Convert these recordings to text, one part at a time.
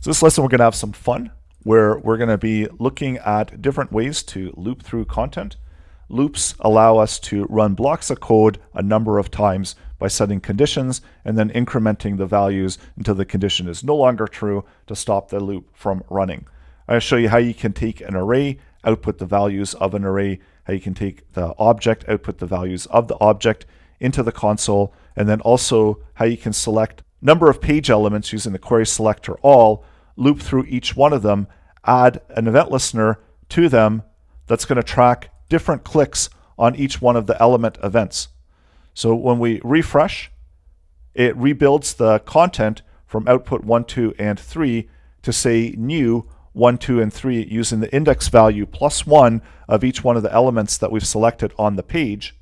So this lesson we're going to have some fun where we're going to be looking at different ways to loop through content. Loops allow us to run blocks of code a number of times by setting conditions and then incrementing the values until the condition is no longer true to stop the loop from running. I'm going to show you how you can take an array, output the values of an array, how you can take the object, output the values of the object into the console, and then also how you can select number of page elements using the query selector all, loop through each one of them, add an event listener to them that's going to track different clicks on each one of the element events. So when we refresh, it rebuilds the content from output 1, 2, and 3 to say new 1, 2, and 3 using the index value +1 of each one of the elements that we've selected on the page.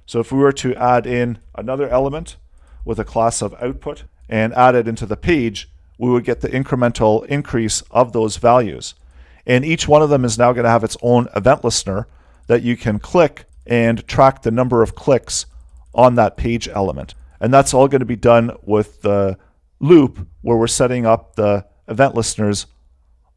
So if we were to add in another element with a class of output and add it into the page, we would get the incremental increase of those values. And each one of them is now going to have its own event listener that you can click and track the number of clicks on that page element. And that's all going to be done with the loop where we're setting up the event listeners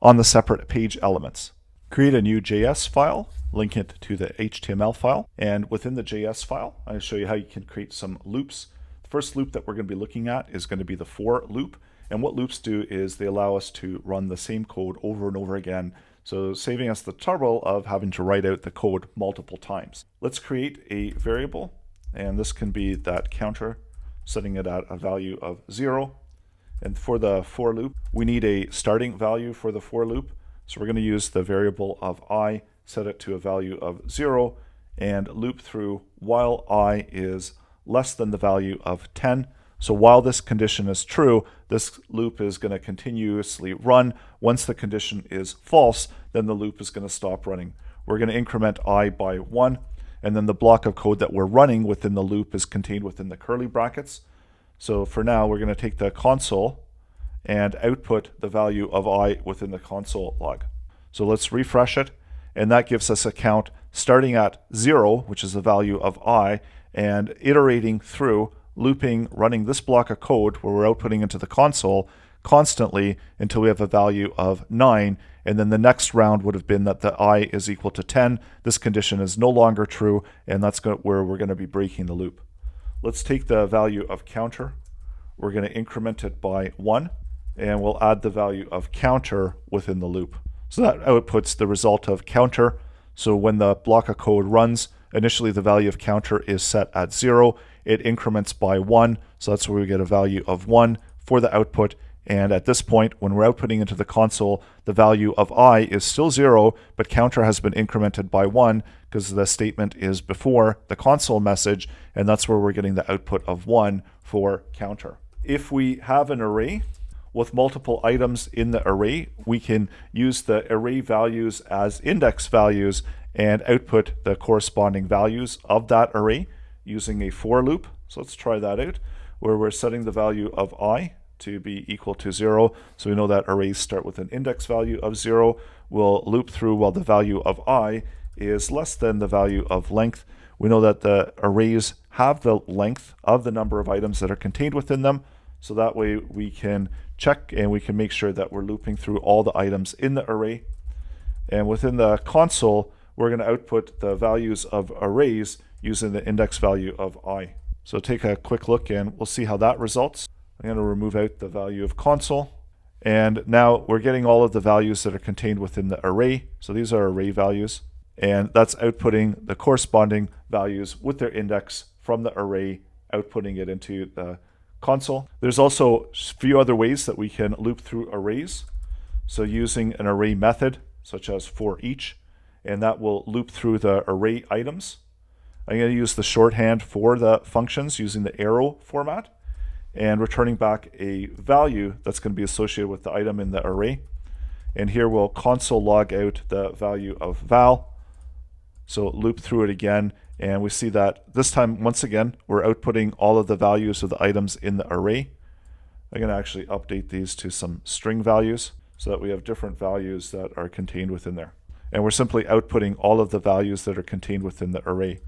on the separate page elements. Create a new JS file, link it to the HTML file, and within the JS file, I'll show you how you can create some loops. The first loop that we're going to be looking at is going to be the for loop, and what loops do is they allow us to run the same code over and over again, so saving us the trouble of having to write out the code multiple times. Let's create a variable, and this can be that counter, setting it at a value of 0. And for the for loop, we need a starting value for the for loop. So we're going to use the variable of I, set it to a value of 0, and loop through while I is less than the value of 10. So while this condition is true, this loop is going to continuously run. Once the condition is false, then the loop is going to stop running. We're going to increment I by 1, and then the block of code that we're running within the loop is contained within the curly brackets. So for now, we're going to take the console and output the value of I within the console log. So let's refresh it, and that gives us a count starting at 0, which is the value of I, and iterating through, looping, running this block of code where we're outputting into the console constantly until we have a value of 9, and then the next round would have been that the I is equal to 10. This condition is no longer true, and that's where we're going to be breaking the loop. Let's take the value of counter. We're going to increment it by 1, and we'll add the value of counter within the loop. So that outputs the result of counter. So when the block of code runs, initially the value of counter is set at 0. It increments by 1, so that's where we get a value of 1 for the output. And at this point, when we're outputting into the console, the value of I is still 0, but counter has been incremented by 1 because the statement is before the console message, and that's where we're getting the output of 1 for counter. If we have an array with multiple items in the array, we can use the array values as index values and output the corresponding values of that array using a for loop. So let's try that out, where we're setting the value of I to be equal to 0. So we know that arrays start with an index value of 0. We'll loop through while the value of I is less than the value of length. We know that the arrays have the length of the number of items that are contained within them. So that way we can check and we can make sure that we're looping through all the items in the array. And within the console, we're going to output the values of arrays using the index value of I. So take a quick look and we'll see how that results. I'm going to remove out the value of console. And now we're getting all of the values that are contained within the array. So these are array values. And that's outputting the corresponding values with their index from the array, outputting it into the console. There's also a few other ways that we can loop through arrays. So using an array method, such as for each, and that will loop through the array items. I'm going to use the shorthand for the functions using the arrow format and returning back a value that's going to be associated with the item in the array. And here we'll console log out the value of val. So loop through it again, and we see that this time, once again, we're outputting all of the values of the items in the array. I'm going to actually update these to some string values so that we have different values that are contained within there. And we're simply outputting all of the values that are contained within the array.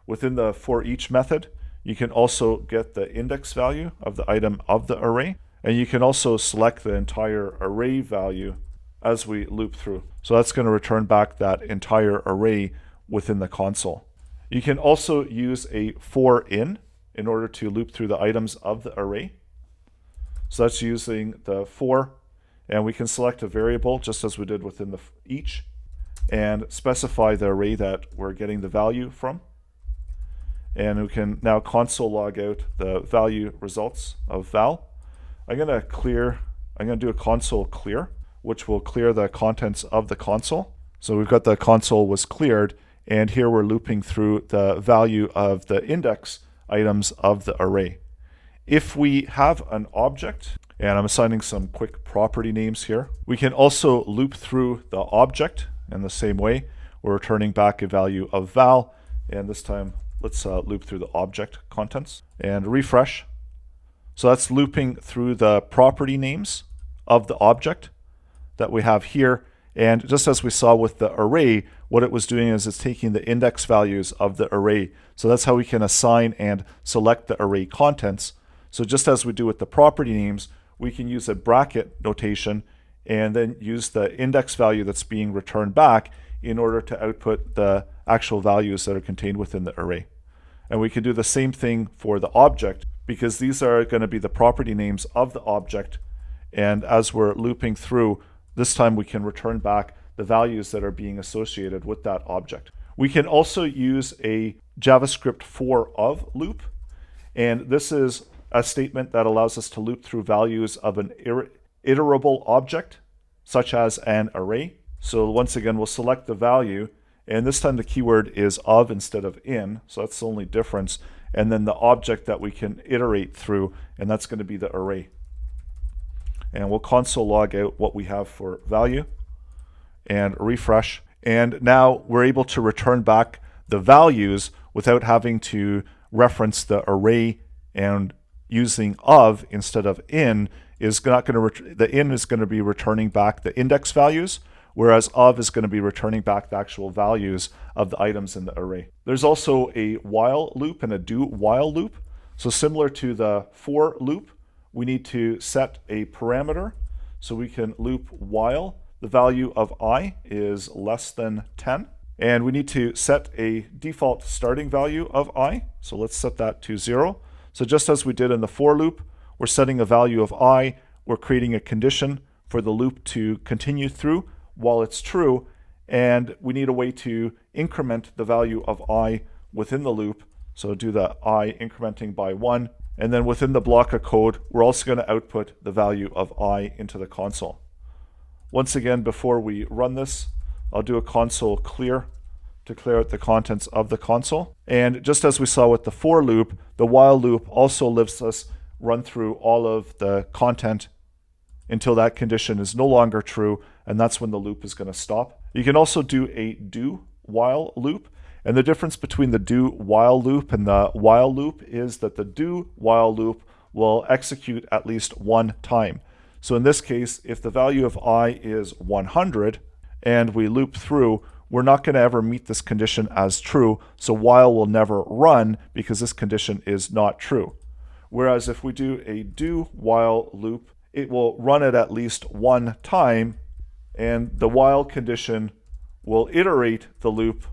Within the for each method, you can also get the index value of the item of the array, And you can also select the entire array value as we loop through. So that's going to return back that entire array within the console. You can also use a for in order to loop through the items of the array. So that's using the for, and we can select a variable just as we did within the each, and specify the array that we're getting the value from. And we can now console log out the value results of val. I'm going to do a console clear, which will clear the contents of the console. So we've got the console was cleared, and here we're looping through the value of the index items of the array. If we have an object, and I'm assigning some quick property names here, we can also loop through the object in the same way. We're returning back a value of val, and this time let's loop through the object contents and refresh. So that's looping through the property names of the object that we have here. And just as we saw with the array, what it was doing is it's taking the index values of the array. So that's how we can assign and select the array contents. So just as we do with the property names, we can use a bracket notation and then use the index value that's being returned back in order to output the actual values that are contained within the array. And we can do the same thing for the object, because these are going to be the property names of the object. And as we're looping through, this time we can return back the values that are being associated with that object. We can also use a JavaScript for of loop. And this is a statement that allows us to loop through values of an iterable object, such as an array. So once again, we'll select the value, and this time the keyword is of instead of in, so that's the only difference. And then the object that we can iterate through, and that's going to be the array. And we'll console log out what we have for value and refresh. And now we're able to return back the values without having to reference the array, and using of instead of in is not going to, the in is going to be returning back the index values, whereas of is going to be returning back the actual values of the items in the array. There's also a while loop and a do while loop. So similar to the for loop, we need to set a parameter. So we can loop while the value of I is less than 10. And we need to set a default starting value of I. So let's set that to 0. So just as we did in the for loop, we're setting a value of I. We're creating a condition for the loop to continue through while it's true. And we need a way to increment the value of I within the loop. So do the I incrementing by 1. And then within the block of code, we're also going to output the value of I into the console. Once again, before we run this, I'll do a console clear to clear out the contents of the console. And just as we saw with the for loop, the while loop also lets us run through all of the content until that condition is no longer true, and that's when the loop is going to stop. You can also do a do while loop, and the difference between the do while loop and the while loop is that the do while loop will execute at least one time. So in this case, if the value of I is 100 and we loop through, we're not going to ever meet this condition as true, so while will never run because this condition is not true. Whereas if we do a do while loop, it will run it at least one time, and the while condition will iterate the loop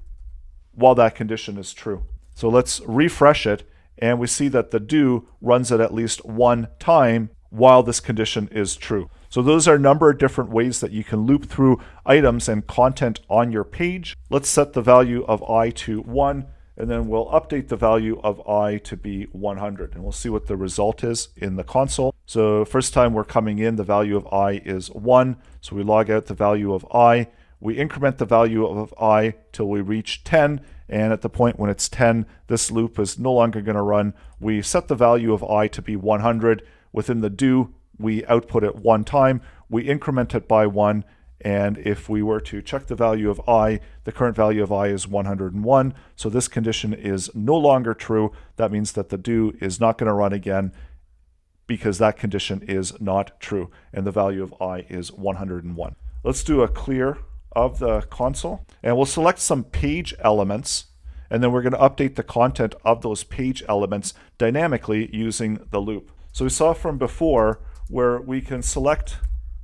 while that condition is true. So let's refresh it, and we see that the do runs it at least one time while this condition is true. So those are a number of different ways that you can loop through items and content on your page. Let's set the value of I to 1, and then we'll update the value of I to be 100. And we'll see what the result is in the console. So first time we're coming in, the value of I is 1. So we log out the value of I. We increment the value of I till we reach 10. And at the point when it's 10, this loop is no longer going to run. We set the value of I to be 100. Within the do, we output it one time, we increment it by 1, and if we were to check the value of I, the current value of I is 101, so this condition is no longer true. That means that the do is not going to run again because that condition is not true, and the value of I is 101. Let's do a clear of the console, and we'll select some page elements, and then we're going to update the content of those page elements dynamically using the loop. So we saw from before, where we can select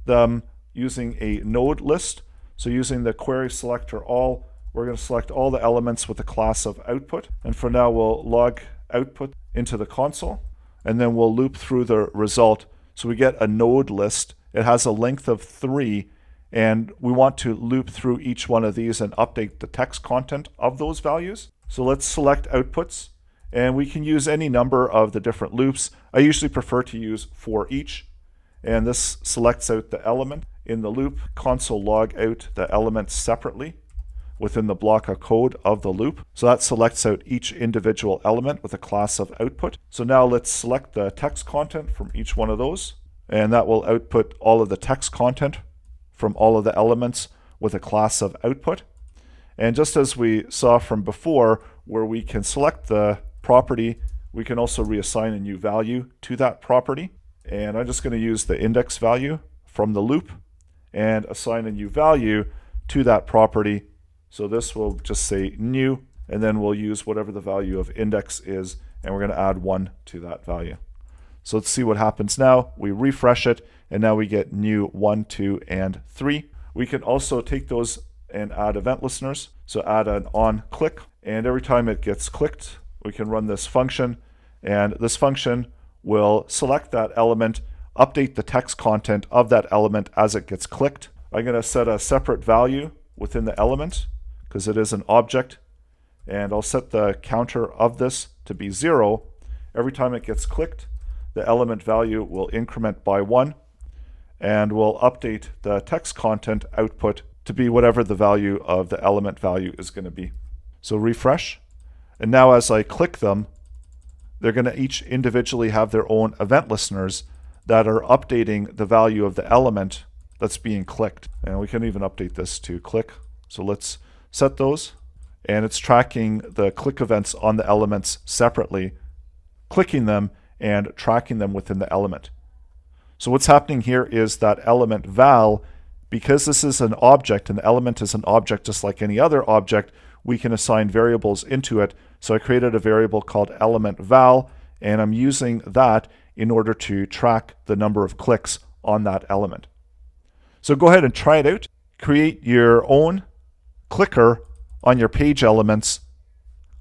them using a node list. So using the query selector all, we're going to select all the elements with the class of output. And for now, we'll log output into the console, and then we'll loop through the result. So we get a node list. It has a length of 3, and we want to loop through each one of these and update the text content of those values. So let's select outputs, and we can use any number of the different loops. I usually prefer to use for each, and this selects out the element in the loop. Console log out the elements separately within the block of code of the loop. So that selects out each individual element with a class of output. So now let's select the text content from each one of those, and that will output all of the text content from all of the elements with a class of output. And just as we saw from before, where we can select the property, we can also reassign a new value to that property. And I'm just going to use the index value from the loop and assign a new value to that property. So this will just say new, and then we'll use whatever the value of index is, and we're going to add 1 to that value. So let's see what happens now. We refresh it, and now we get new 1, 2, and 3. We can also take those and add event listeners. So add an on click, and every time it gets clicked, we can run this function, and this function will select that element, update the text content of that element as it gets clicked. I'm going to set a separate value within the element because it is an object, and I'll set the counter of this to be 0. Every time it gets clicked, the element value will increment by 1, and we'll update the text content output to be whatever the value of the element value is going to be. So refresh, and now as I click them, they're going to each individually have their own event listeners that are updating the value of the element that's being clicked. And we can even update this to click. So let's set those, and it's tracking the click events on the elements separately, clicking them and tracking them within the element. So what's happening here is that element val, because this is an object and the element is an object just like any other object, we can assign variables into it. So I created a variable called element val, and I'm using that in order to track the number of clicks on that element. So go ahead and try it out. Create your own clicker on your page elements.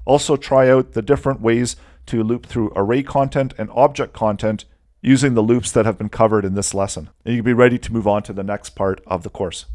Also try out the different ways to loop through array content and object content using the loops that have been covered in this lesson. And you can be ready to move on to the next part of the course.